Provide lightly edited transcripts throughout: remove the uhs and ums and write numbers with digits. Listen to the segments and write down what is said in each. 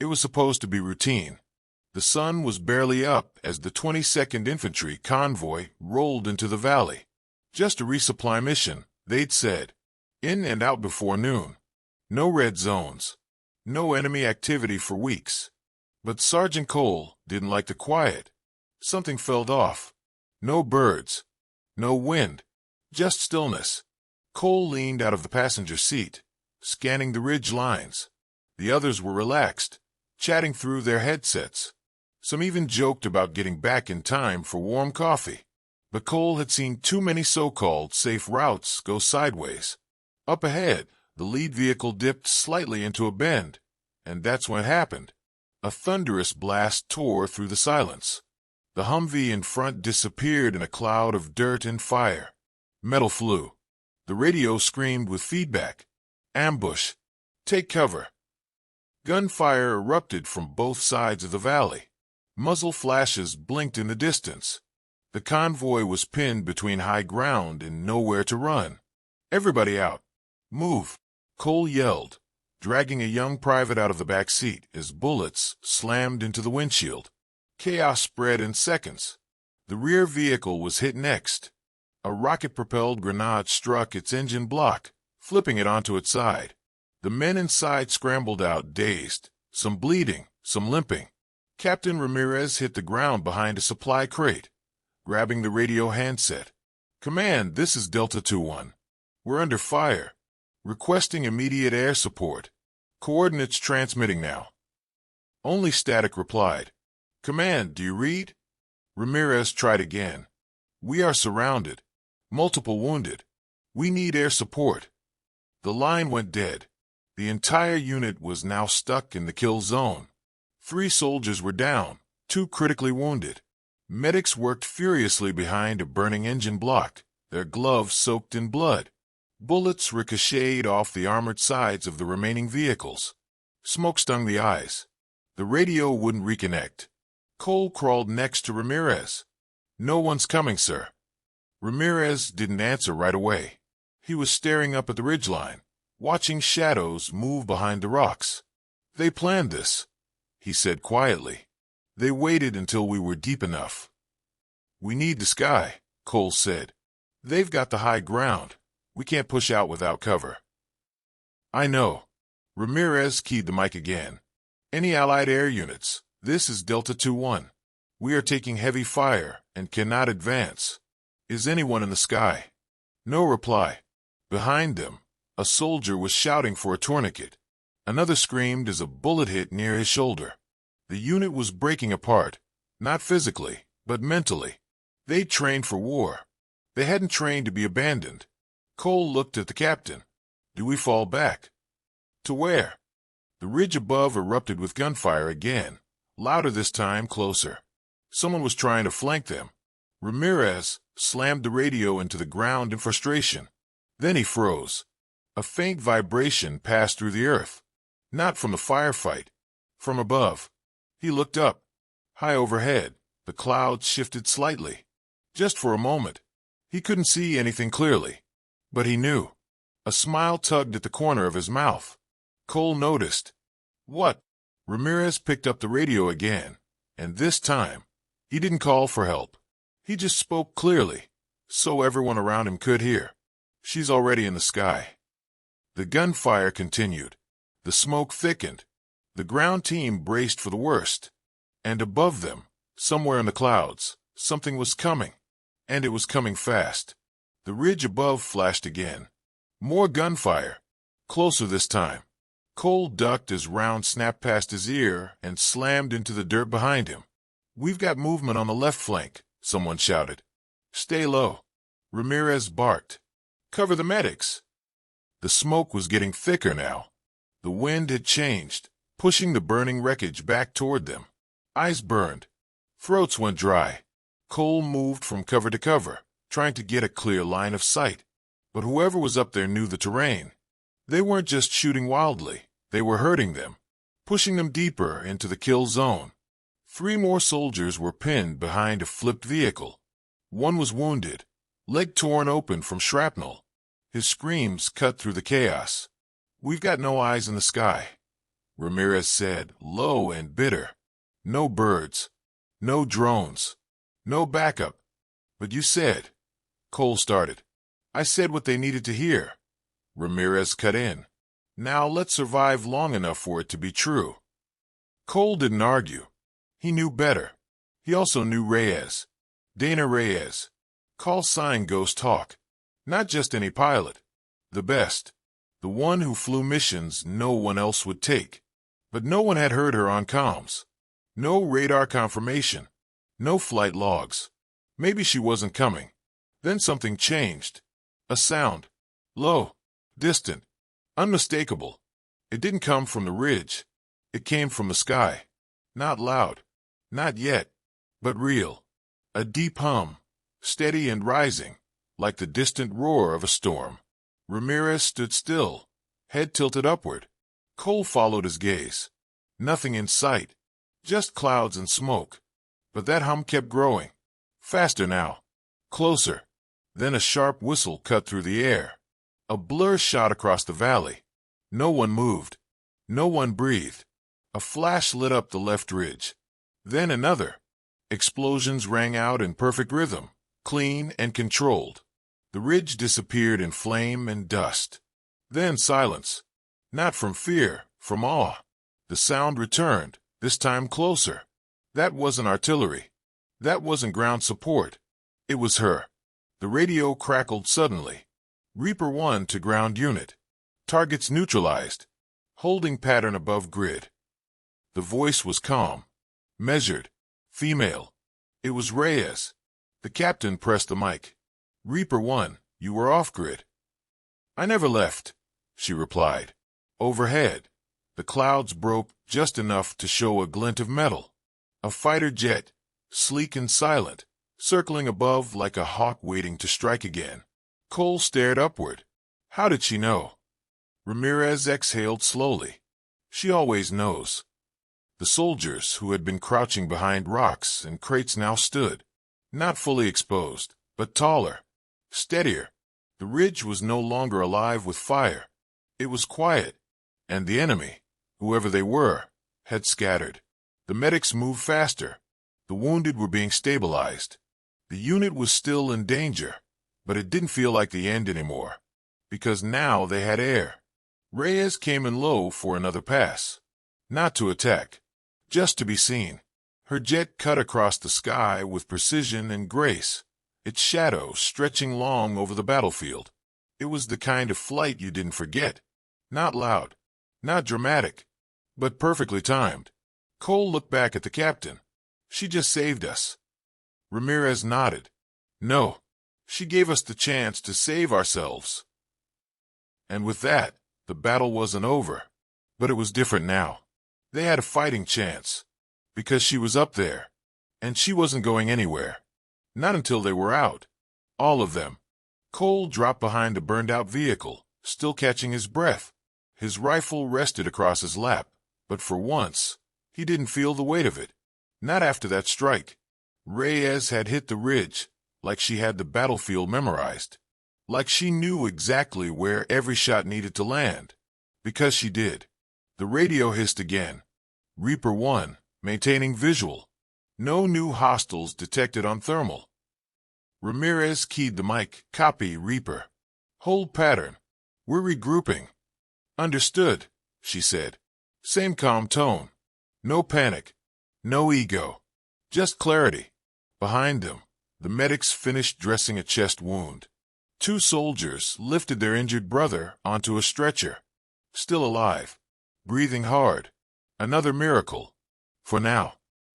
It was supposed to be routine. The sun was barely up as the 22nd Infantry convoy rolled into the valley. Just a resupply mission, they'd said. In and out before noon. No red zones. No enemy activity for weeks. But Sergeant Cole didn't like the quiet. Something felt off. No birds. No wind. Just stillness. Cole leaned out of the passenger seat, scanning the ridge lines. The others were relaxed, chatting through their headsets. Some even joked about getting back in time for warm coffee. But Cole had seen too many so-called safe routes go sideways. Up ahead, the lead vehicle dipped slightly into a bend, and that's when it happened. A thunderous blast tore through the silence. The Humvee in front disappeared in a cloud of dirt and fire. Metal flew. The radio screamed with feedback. Ambush. Take cover. Gunfire erupted from both sides of the valley. Muzzle flashes blinked in the distance. The convoy was pinned between high ground and nowhere to run. Everybody out. Move. Cole yelled, dragging a young private out of the back seat as bullets slammed into the windshield. Chaos spread in seconds. The rear vehicle was hit next. A rocket-propelled grenade struck its engine block, flipping it onto its side. The men inside scrambled out dazed, some bleeding, some limping. Captain Ramirez hit the ground behind a supply crate, grabbing the radio handset. "Command, this is Delta 2-1. We're under fire. Requesting immediate air support. Coordinates transmitting now." Only static replied. "Command, do you read?" Ramirez tried again. "We are surrounded. Multiple wounded. We need air support." The line went dead. The entire unit was now stuck in the kill zone. 3 soldiers were down, 2 critically wounded. Medics worked furiously behind a burning engine block, their gloves soaked in blood. Bullets ricocheted off the armored sides of the remaining vehicles. Smoke stung the eyes. The radio wouldn't reconnect. Cole crawled next to Ramirez. "No one's coming, sir." Ramirez didn't answer right away. He was staring up at the ridgeline, watching shadows move behind the rocks. "They planned this," he said quietly. "They waited until we were deep enough." "We need the sky," Cole said. "They've got the high ground. We can't push out without cover." "I know." Ramirez keyed the mic again. "Any Allied air units, this is Delta 2-1. We are taking heavy fire and cannot advance. Is anyone in the sky?" No reply. Behind them, a soldier was shouting for a tourniquet. Another screamed as a bullet hit near his shoulder. The unit was breaking apart, not physically, but mentally. They'd trained for war. They hadn't trained to be abandoned. Cole looked at the captain. "Do we fall back?" "To where?" The ridge above erupted with gunfire again, louder this time, closer. Someone was trying to flank them. Ramirez slammed the radio into the ground in frustration. Then he froze. A faint vibration passed through the earth. Not from the firefight. From above. He looked up. High overhead, the clouds shifted slightly. Just for a moment. He couldn't see anything clearly. But he knew. A smile tugged at the corner of his mouth. Cole noticed. "What?" Ramirez picked up the radio again, and this time, he didn't call for help. He just spoke clearly, so everyone around him could hear. "She's already in the sky." The gunfire continued. The smoke thickened. The ground team braced for the worst. And above them, somewhere in the clouds, something was coming. And it was coming fast. The ridge above flashed again. More gunfire. Closer this time. Cole ducked as rounds snapped past his ear and slammed into the dirt behind him. "We've got movement on the left flank," someone shouted. "Stay low." Ramirez barked. "Cover the medics." The smoke was getting thicker now. The wind had changed, pushing the burning wreckage back toward them. Eyes burned. Throats went dry. Cole moved from cover to cover, trying to get a clear line of sight. But whoever was up there knew the terrain. They weren't just shooting wildly. They were hurting them, pushing them deeper into the kill zone. 3 more soldiers were pinned behind a flipped vehicle. One was wounded, leg torn open from shrapnel. His screams cut through the chaos. "We've got no eyes in the sky." Ramirez said, low and bitter. No birds. No drones. No backup. But you said. Cole started. I said what they needed to hear. Ramirez cut in. Now let's survive long enough for it to be true. Cole didn't argue. He knew better. He also knew Reyes. Dana Reyes. Call sign Ghost Hawk. Not just any pilot. The best. The one who flew missions no one else would take. But no one had heard her on comms. No radar confirmation. No flight logs. Maybe she wasn't coming. Then something changed. A sound. Low. Distant. Unmistakable. It didn't come from the ridge. It came from the sky. Not loud. Not yet. But real. A deep hum. Steady and rising. Like the distant roar of a storm. Ramirez stood still. Head tilted upward. Cole followed his gaze. Nothing in sight. Just clouds and smoke. But that hum kept growing. Faster now. Closer. Then a sharp whistle cut through the air. A blur shot across the valley. No one moved. No one breathed. A flash lit up the left ridge. Then another. Explosions rang out in perfect rhythm, clean and controlled. The ridge disappeared in flame and dust. Then silence. Not from fear, from awe. The sound returned, this time closer. That wasn't artillery. That wasn't ground support. It was her. The radio crackled suddenly. Reaper 1 to ground unit. Targets neutralized. Holding pattern above grid. The voice was calm. Measured. Female. It was Reyes. The captain pressed the mic. Reaper 1, you were off grid. I never left, she replied. Overhead. The clouds broke just enough to show a glint of metal. A fighter jet, sleek and silent, circling above like a hawk waiting to strike again. Cole stared upward. How did she know? Ramirez exhaled slowly. She always knows. The soldiers who had been crouching behind rocks and crates now stood, not fully exposed, but taller, steadier. The ridge was no longer alive with fire. It was quiet, and the enemy, whoever they were, had scattered. The medics moved faster. The wounded were being stabilized. The unit was still in danger, but it didn't feel like the end anymore, because now they had air. Reyes came in low for another pass. Not to attack, just to be seen. Her jet cut across the sky with precision and grace, its shadow stretching long over the battlefield. It was the kind of flight you didn't forget. Not loud, not dramatic, but perfectly timed. Cole looked back at the captain. She just saved us. Ramirez nodded. No, she gave us the chance to save ourselves. And with that, the battle wasn't over. But it was different now. They had a fighting chance. Because she was up there. And she wasn't going anywhere. Not until they were out. All of them. Cole dropped behind a burned-out vehicle, still catching his breath. His rifle rested across his lap, but for once, he didn't feel the weight of it. Not after that strike. Reyes had hit the ridge, like she had the battlefield memorized. Like she knew exactly where every shot needed to land. Because she did. The radio hissed again. Reaper 1, maintaining visual. No new hostiles detected on thermal. Ramirez keyed the mic. Copy, Reaper. Hold pattern. We're regrouping. Understood, she said. Same calm tone. No panic. No ego. Just clarity. Behind them, the medics finished dressing a chest wound. 2 soldiers lifted their injured brother onto a stretcher. Still alive. Breathing hard. Another miracle. For now.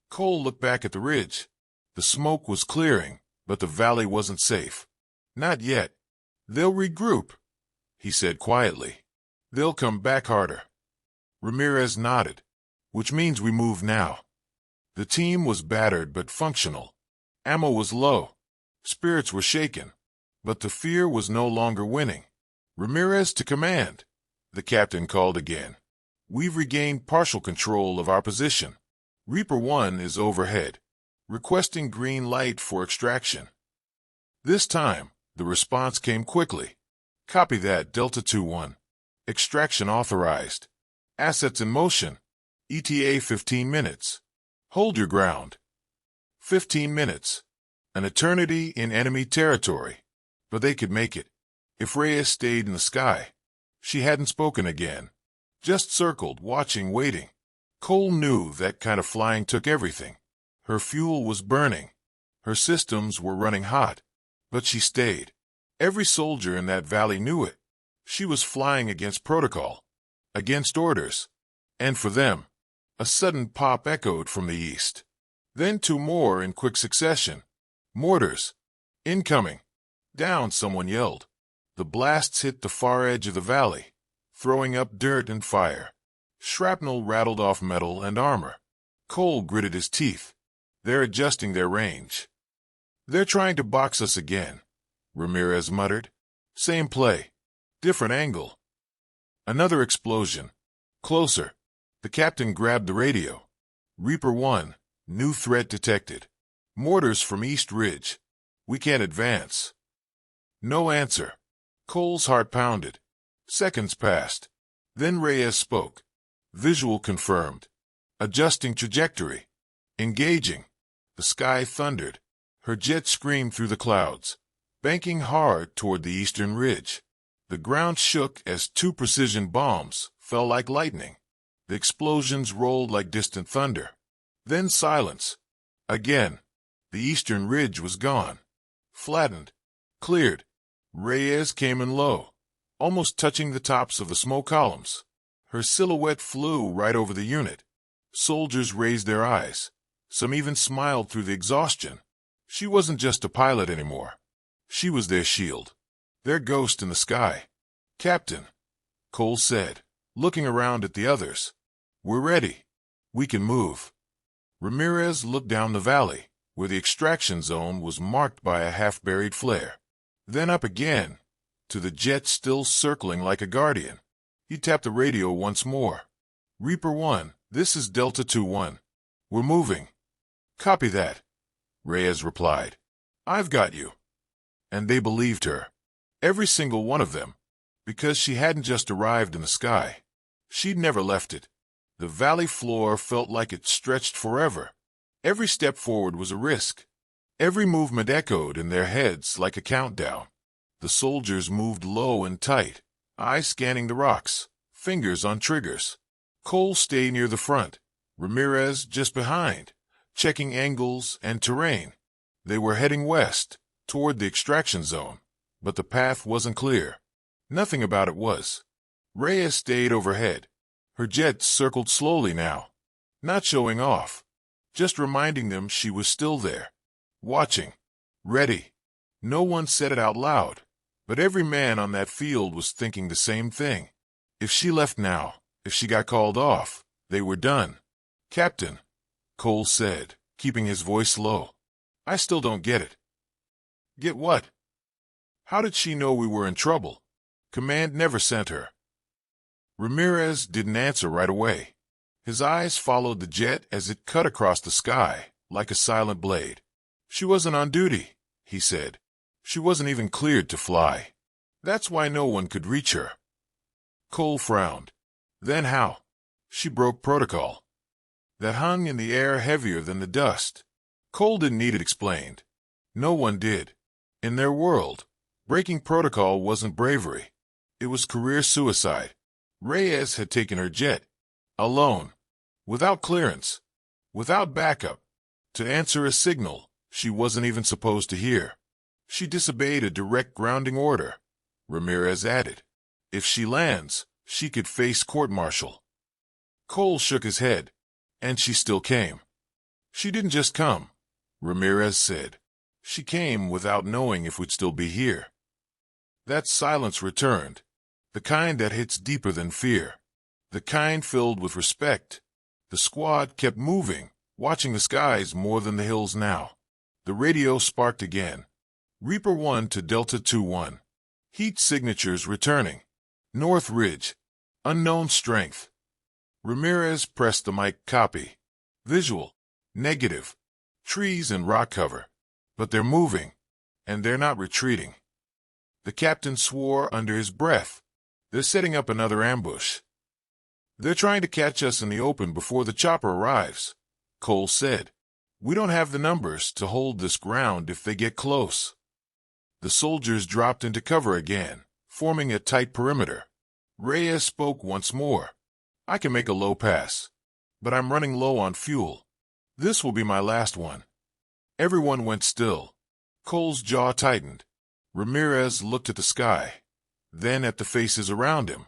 Cole looked back at the ridge. The smoke was clearing, but the valley wasn't safe. Not yet. They'll regroup, he said quietly. They'll come back harder. Ramirez nodded. Which means we move now. The team was battered but functional. Ammo was low. Spirits were shaken. But the fear was no longer winning. Ramirez to command. The captain called again. We've regained partial control of our position. Reaper 1 is overhead, requesting green light for extraction. This time, the response came quickly. Copy that, Delta 2-1. Extraction authorized. Assets in motion. ETA 15 minutes. Hold your ground. 15 minutes. An eternity in enemy territory. But they could make it. If Reyes stayed in the sky. She hadn't spoken again. Just circled, watching, waiting. Cole knew that kind of flying took everything. Her fuel was burning. Her systems were running hot. But she stayed. Every soldier in that valley knew it. She was flying against protocol. Against orders. And for them, a sudden pop echoed from the east. Then two more in quick succession. Mortars. Incoming. Down, someone yelled. The blasts hit the far edge of the valley, throwing up dirt and fire. Shrapnel rattled off metal and armor. Cole gritted his teeth. They're adjusting their range. They're trying to box us again, Ramirez muttered. Same play. Different angle. Another explosion. Closer. The captain grabbed the radio. Reaper 1, new threat detected. Mortars from East Ridge. We can't advance. No answer. Cole's heart pounded. Seconds passed. Then Reyes spoke. Visual confirmed. Adjusting trajectory. Engaging. The sky thundered. Her jet screamed through the clouds, banking hard toward the eastern ridge. The ground shook as two precision bombs fell like lightning. The explosions rolled like distant thunder. Then silence. Again. The eastern ridge was gone. Flattened. Cleared. Reyes came in low, almost touching the tops of the smoke columns. Her silhouette flew right over the unit. Soldiers raised their eyes. Some even smiled through the exhaustion. She wasn't just a pilot anymore. She was their shield. Their ghost in the sky. Captain, Cole said, looking around at the others. We're ready. We can move. Ramirez looked down the valley, where the extraction zone was marked by a half-buried flare. Then up again, to the jet still circling like a guardian. He tapped the radio once more. Reaper 1, this is Delta 2-1. We're moving. Copy that, Reyes replied. I've got you. And they believed her. Every single one of them. Because she hadn't just arrived in the sky. She'd never left it. The valley floor felt like it stretched forever. Every step forward was a risk. Every movement echoed in their heads like a countdown. The soldiers moved low and tight, eyes scanning the rocks, fingers on triggers. Cole stayed near the front, Ramirez just behind, checking angles and terrain. They were heading west, toward the extraction zone, but the path wasn't clear. Nothing about it was. Reyes stayed overhead. Her jet circled slowly now, not showing off, just reminding them she was still there. Watching. Ready. No one said it out loud, but every man on that field was thinking the same thing. If she left now, if she got called off, they were done. Captain, Cole said, keeping his voice low. I still don't get it. Get what? How did she know we were in trouble? Command never sent her. Ramirez didn't answer right away. His eyes followed the jet as it cut across the sky, like a silent blade. She wasn't on duty, he said. She wasn't even cleared to fly. That's why no one could reach her. Cole frowned. Then how? She broke protocol. That hung in the air heavier than the dust. Cole didn't need it explained. No one did. In their world, breaking protocol wasn't bravery. It was career suicide. Reyes had taken her jet. Alone. Without clearance. Without backup. To answer a signal she wasn't even supposed to hear. She disobeyed a direct grounding order, Ramirez added. If she lands, she could face court-martial. Cole shook his head. And she still came. She didn't just come, Ramirez said. She came without knowing if we'd still be here. That silence returned. The kind that hits deeper than fear. The kind filled with respect. The squad kept moving, watching the skies more than the hills now. The radio sparked again. Reaper 1 to Delta 2-1. Heat signatures returning. North Ridge. Unknown strength. Ramirez pressed the mic. Copy. Visual. Negative. Trees and rock cover. But they're moving. And they're not retreating. The captain swore under his breath. They're setting up another ambush. They're trying to catch us in the open before the chopper arrives, Cole said. We don't have the numbers to hold this ground if they get close. The soldiers dropped into cover again, forming a tight perimeter. Reyes spoke once more. I can make a low pass, but I'm running low on fuel. This will be my last one. Everyone went still. Cole's jaw tightened. Ramirez looked at the sky, then at the faces around him.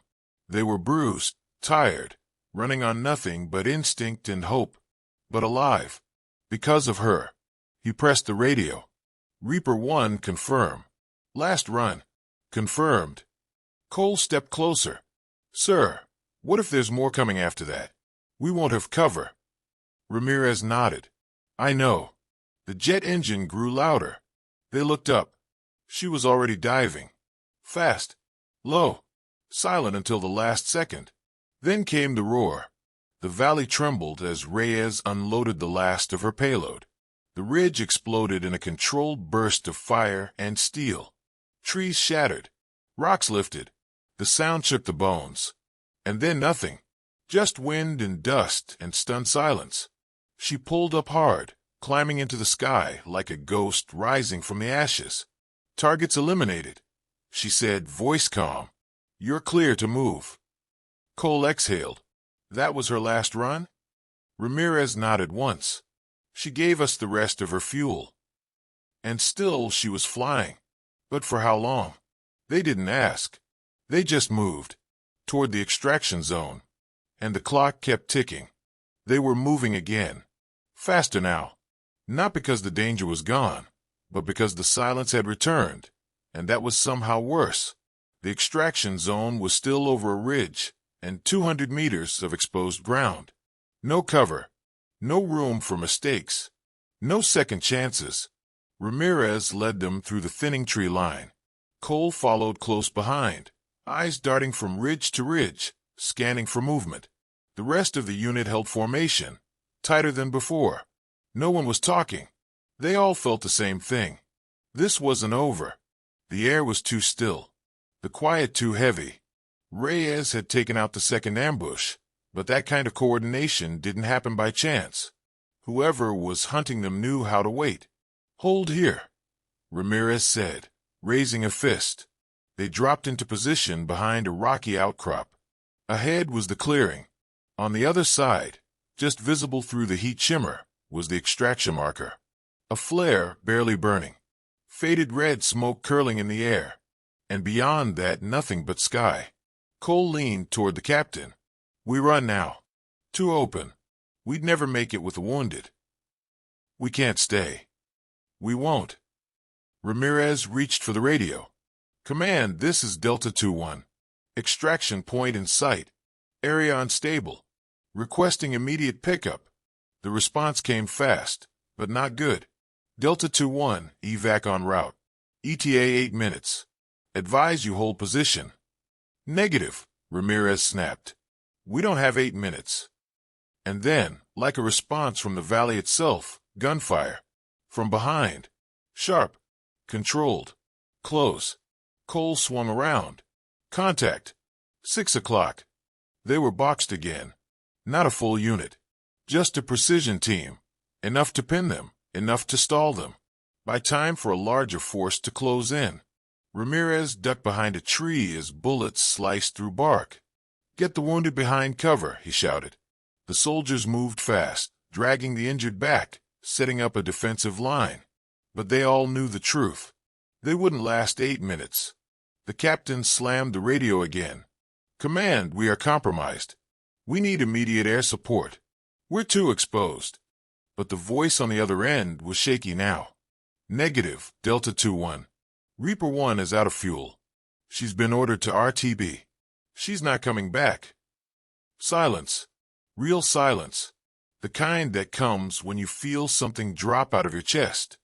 They were bruised, tired, running on nothing but instinct and hope, but alive. Because of her. He pressed the radio. Reaper 1, confirm. Last run. Confirmed. Cole stepped closer. Sir, what if there's more coming after that? We won't have cover. Ramirez nodded. I know. The jet engine grew louder. They looked up. She was already diving. Fast. Low. Silent until the last second. Then came the roar. The valley trembled as Reyes unloaded the last of her payload. The ridge exploded in a controlled burst of fire and steel. Trees shattered. Rocks lifted. The sound shook the bones. And then nothing. Just wind and dust and stunned silence. She pulled up hard, climbing into the sky like a ghost rising from the ashes. Targets eliminated, she said, voice calm. You're clear to move. Cole exhaled. That was her last run? Ramirez nodded once. She gave us the rest of her fuel. And still she was flying. But for how long? They didn't ask. They just moved. Toward the extraction zone. And the clock kept ticking. They were moving again. Faster now. Not because the danger was gone, but because the silence had returned. And that was somehow worse. The extraction zone was still over a ridge, and 200 meters of exposed ground. No cover. No room for mistakes. No second chances. Ramirez led them through the thinning tree line. Cole followed close behind, eyes darting from ridge to ridge, scanning for movement. The rest of the unit held formation, tighter than before. No one was talking. They all felt the same thing. This wasn't over. The air was too still. The quiet too heavy. Reyes had taken out the second ambush, but that kind of coordination didn't happen by chance. Whoever was hunting them knew how to wait. Hold here, Ramirez said, raising a fist. They dropped into position behind a rocky outcrop. Ahead was the clearing. On the other side, just visible through the heat shimmer, was the extraction marker. A flare barely burning. Faded red smoke curling in the air. And beyond that, nothing but sky. Cole leaned toward the captain. We run now. Too open. We'd never make it with the wounded. We can't stay. We won't. Ramirez reached for the radio. Command, this is Delta 2-1. Extraction point in sight. Area unstable. Requesting immediate pickup. The response came fast, but not good. Delta 2-1, evac en route. ETA 8 minutes. Advise you hold position. Negative, Ramirez snapped. We don't have 8 minutes. And then, like a response from the valley itself, gunfire. From behind. Sharp. Controlled. Close. Cole swung around. Contact. 6 o'clock. They were boxed again. Not a full unit. Just a precision team. Enough to pin them. Enough to stall them. By time for a larger force to close in. Ramirez ducked behind a tree as bullets sliced through bark. Get the wounded behind cover, he shouted. The soldiers moved fast, dragging the injured back, setting up a defensive line. But they all knew the truth. They wouldn't last 8 minutes. The captain slammed the radio again. Command, we are compromised. We need immediate air support. We're too exposed. But the voice on the other end was shaky now. Negative, Delta 2-1. Reaper 1 is out of fuel. She's been ordered to RTB. She's not coming back. Silence. Real silence. The kind that comes when you feel something drop out of your chest.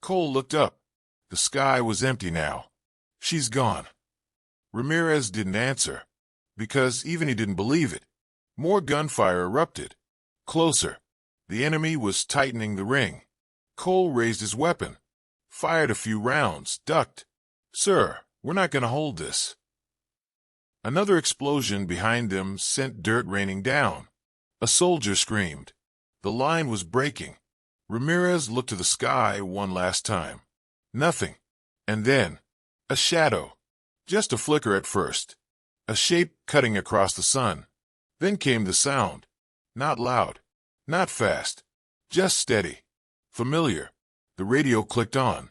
Cole looked up. The sky was empty now. She's gone. Ramirez didn't answer, because even he didn't believe it. More gunfire erupted. Closer. The enemy was tightening the ring. Cole raised his weapon. Fired a few rounds, ducked. Sir, we're not going to hold this. Another explosion behind them sent dirt raining down. A soldier screamed. The line was breaking. Ramirez looked to the sky one last time. Nothing. And then, a shadow. Just a flicker at first. A shape cutting across the sun. Then came the sound. Not loud. Not fast. Just steady. Familiar. The radio clicked on.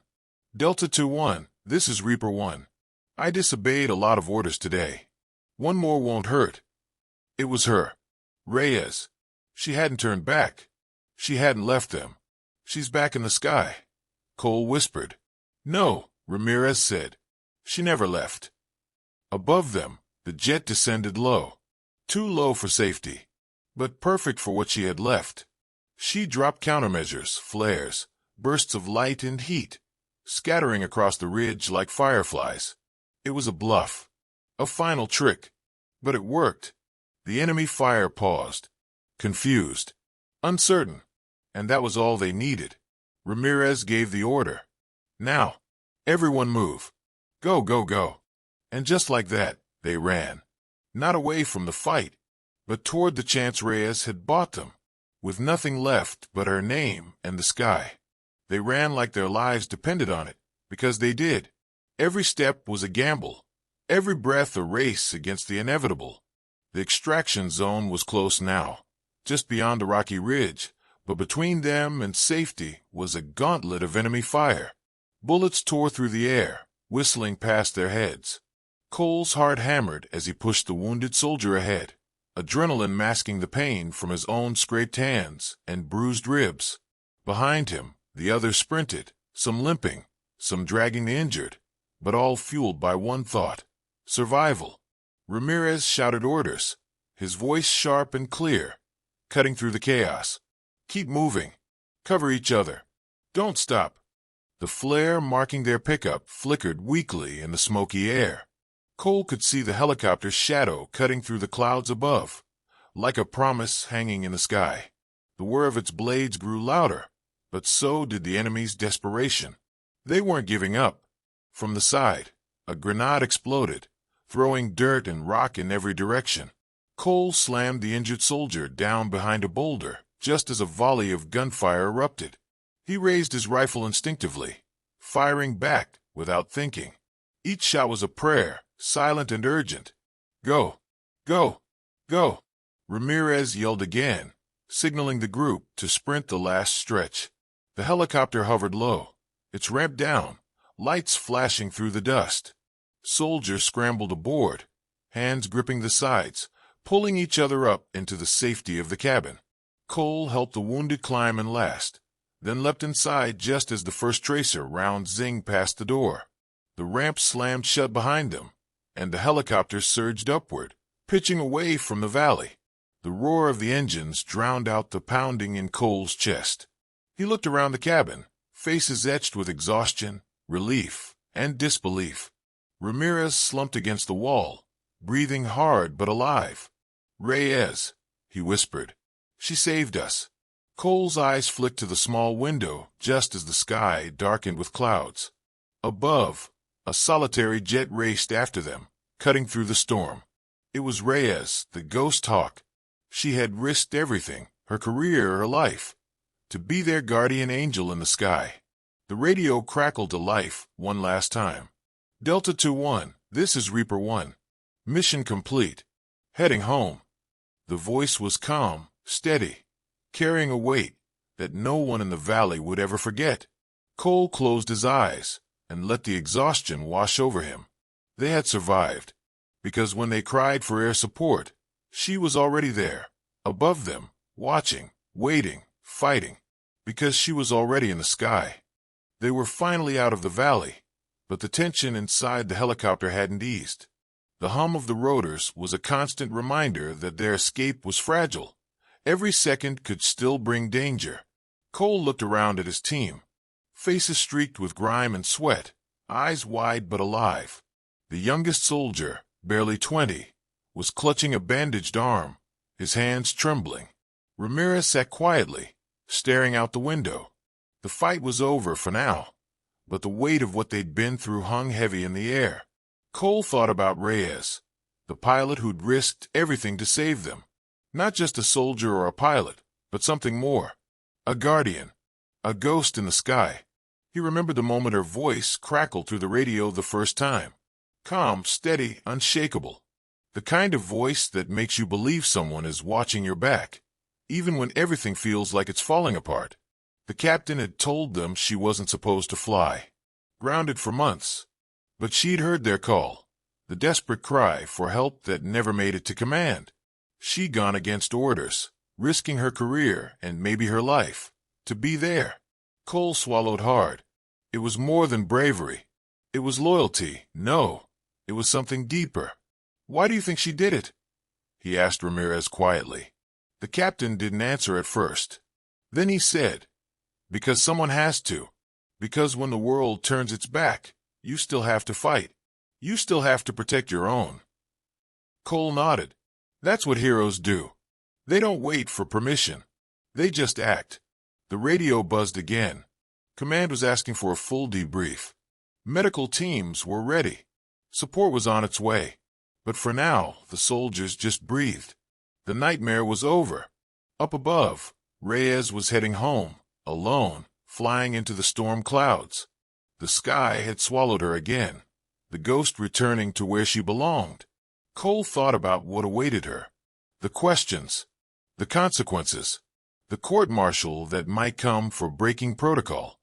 Delta 2-1, this is Reaper 1. I disobeyed a lot of orders today. One more won't hurt. It was her. Reyes. She hadn't turned back. She hadn't left them. She's back in the sky. Cole whispered. No, Ramirez said. She never left. Above them, the jet descended low. Too low for safety, but perfect for what she had left. She dropped countermeasures, flares, bursts of light and heat, scattering across the ridge like fireflies. It was a bluff. A final trick. But it worked. The enemy fire paused. Confused. Uncertain. And that was all they needed. Ramirez gave the order. Now, everyone move. Go, go, go. And just like that, they ran. Not away from the fight, but toward the chance Reyes had bought them, with nothing left but her name and the sky. They ran like their lives depended on it, because they did. Every step was a gamble. Every breath a race against the inevitable. The extraction zone was close now, just beyond the rocky ridge, but between them and safety was a gauntlet of enemy fire. Bullets tore through the air, whistling past their heads. Cole's heart hammered as he pushed the wounded soldier ahead, adrenaline masking the pain from his own scraped hands and bruised ribs. Behind him, the others sprinted, some limping, some dragging the injured, but all fueled by one thought: survival. Ramirez shouted orders, his voice sharp and clear, cutting through the chaos. Keep moving. Cover each other. Don't stop. The flare marking their pickup flickered weakly in the smoky air. Cole could see the helicopter's shadow cutting through the clouds above, like a promise hanging in the sky. The whir of its blades grew louder, but so did the enemy's desperation. They weren't giving up. From the side, a grenade exploded, throwing dirt and rock in every direction. Cole slammed the injured soldier down behind a boulder just as a volley of gunfire erupted. He raised his rifle instinctively, firing back without thinking. Each shot was a prayer, silent and urgent. Go! Go! Go! Ramirez yelled again, signaling the group to sprint the last stretch. The helicopter hovered low, its ramp down, lights flashing through the dust. Soldiers scrambled aboard, hands gripping the sides, pulling each other up into the safety of the cabin. Cole helped the wounded climb and last, then leapt inside just as the first tracer round zinged past the door. The ramp slammed shut behind them, and the helicopter surged upward, pitching away from the valley. The roar of the engines drowned out the pounding in Cole's chest. He looked around the cabin, faces etched with exhaustion, relief, and disbelief. Ramirez slumped against the wall, breathing hard but alive. Reyes, he whispered. She saved us. Cole's eyes flicked to the small window just as the sky darkened with clouds. Above, a solitary jet raced after them, cutting through the storm. It was Reyes, the ghost hawk. She had risked everything, her career, her life, to be their guardian angel in the sky. The radio crackled to life one last time. Delta 2-1, this is Reaper 1. Mission complete. Heading home. The voice was calm, steady, carrying a weight that no one in the valley would ever forget. Cole closed his eyes and let the exhaustion wash over him. They had survived, because when they cried for air support, she was already there, above them, watching, waiting, fighting, because she was already in the sky. They were finally out of the valley, but the tension inside the helicopter hadn't eased. The hum of the rotors was a constant reminder that their escape was fragile. Every second could still bring danger. Cole looked around at his team, faces streaked with grime and sweat, eyes wide but alive. The youngest soldier, barely 20, was clutching a bandaged arm, his hands trembling. Ramirez sat quietly, staring out the window. The fight was over for now, but the weight of what they'd been through hung heavy in the air. Cole thought about Reyes, The pilot who'd risked everything to save them. Not just a soldier or a pilot, but something more. A guardian. A ghost in the sky. He remembered the moment her voice crackled through the radio the first time. Calm, steady, unshakable. The kind of voice that makes you believe someone is watching your back, even when everything feels like it's falling apart. The captain had told them she wasn't supposed to fly. Grounded for months. But she'd heard their call. The desperate cry for help that never made it to command. She'd gone against orders, risking her career and maybe her life, to be there. Cole swallowed hard. It was more than bravery. It was loyalty. No, it was something deeper. Why do you think she did it? He asked Ramirez quietly. The captain didn't answer at first. Then he said, because someone has to. Because when the world turns its back, you still have to fight. You still have to protect your own. Cole nodded. That's what heroes do. They don't wait for permission. They just act. The radio buzzed again. Command was asking for a full debrief. Medical teams were ready. Support was on its way. But for now, the soldiers just breathed. The nightmare was over. Up above, Reyes was heading home, alone, flying into the storm clouds. The sky had swallowed her again, the ghost returning to where she belonged. Cole thought about what awaited her. The questions, the consequences, the court-martial that might come for breaking protocol.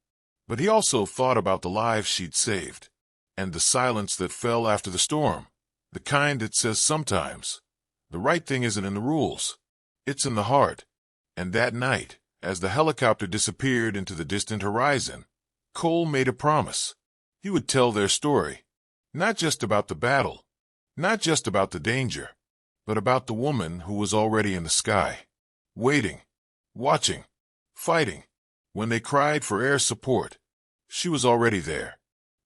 But he also thought about the lives she'd saved, and the silence that fell after the storm, the kind that says sometimes, the right thing isn't in the rules, it's in the heart. And that night, as the helicopter disappeared into the distant horizon, Cole made a promise. He would tell their story, not just about the battle, not just about the danger, but about the woman who was already in the sky, waiting, watching, fighting. When they cried for air support, she was already there.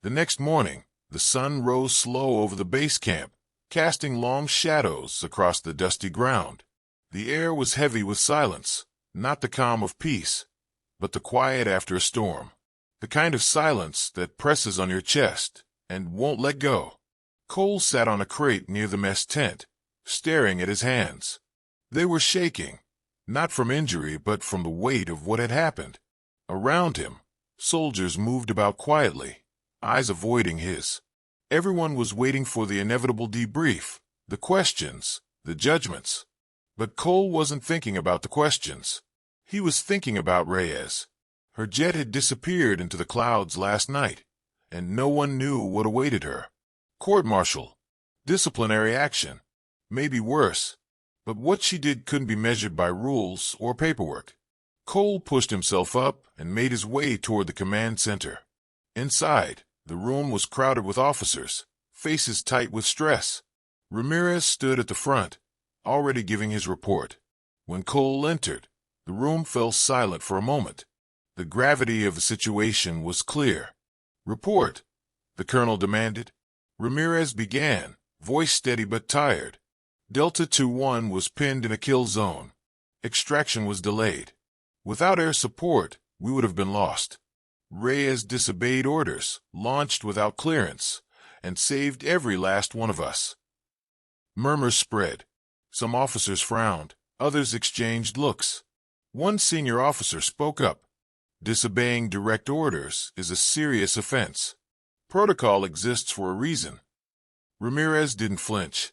The next morning, the sun rose slow over the base camp, casting long shadows across the dusty ground. The air was heavy with silence, not the calm of peace, but the quiet after a storm. The kind of silence that presses on your chest and won't let go. Cole sat on a crate near the mess tent, staring at his hands. They were shaking, not from injury but from the weight of what had happened. Around him, soldiers moved about quietly, eyes avoiding his. Everyone was waiting for the inevitable debrief, the questions, the judgments. But Cole wasn't thinking about the questions. He was thinking about Reyes. Her jet had disappeared into the clouds last night, and no one knew what awaited her. Court-martial, disciplinary action, maybe worse. But what she did couldn't be measured by rules or paperwork. Cole pushed himself up and made his way toward the command center. Inside, the room was crowded with officers, faces tight with stress. Ramirez stood at the front, already giving his report. When Cole entered, the room fell silent for a moment. The gravity of the situation was clear. Report, the colonel demanded. Ramirez began, voice steady but tired. Delta 2-1 was pinned in a kill zone. Extraction was delayed. Without air support, we would have been lost. Reyes disobeyed orders, launched without clearance, and saved every last one of us. Murmurs spread. Some officers frowned, others exchanged looks. One senior officer spoke up. Disobeying direct orders is a serious offense. Protocol exists for a reason. Ramirez didn't flinch.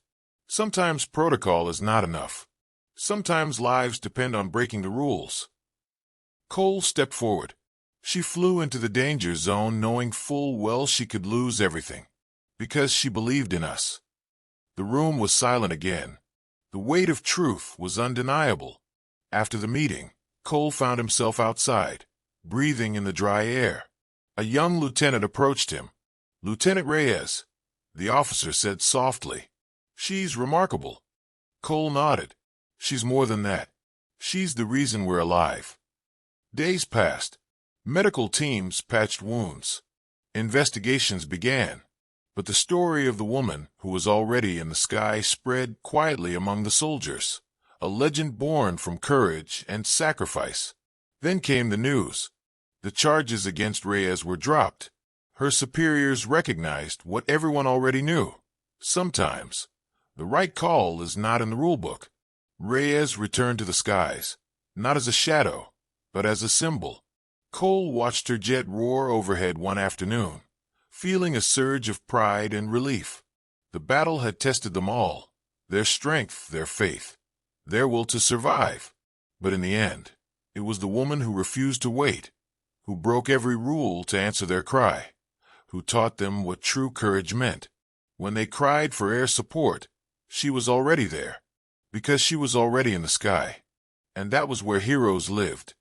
Sometimes protocol is not enough. Sometimes lives depend on breaking the rules. Cole stepped forward. She flew into the danger zone knowing full well she could lose everything. Because she believed in us. The room was silent again. The weight of truth was undeniable. After the meeting, Cole found himself outside, breathing in the dry air. A young lieutenant approached him. Lieutenant Reyes, the officer said softly. She's remarkable. Cole nodded. She's more than that. She's the reason we're alive. Days passed. Medical teams patched wounds. Investigations began. But the story of the woman who was already in the sky spread quietly among the soldiers, a legend born from courage and sacrifice. Then came the news. The charges against Reyes were dropped. Her superiors recognized what everyone already knew. Sometimes, The right call is not in the rulebook. Reyes returned to the skies, not as a shadow, but as a symbol. Cole watched her jet roar overhead one afternoon, feeling a surge of pride and relief. The battle had tested them all, their strength, their faith, their will to survive. But in the end, it was the woman who refused to wait, who broke every rule to answer their cry, who taught them what true courage meant. When they cried for air support, she was already there, because she was already in the sky. And that was where heroes lived.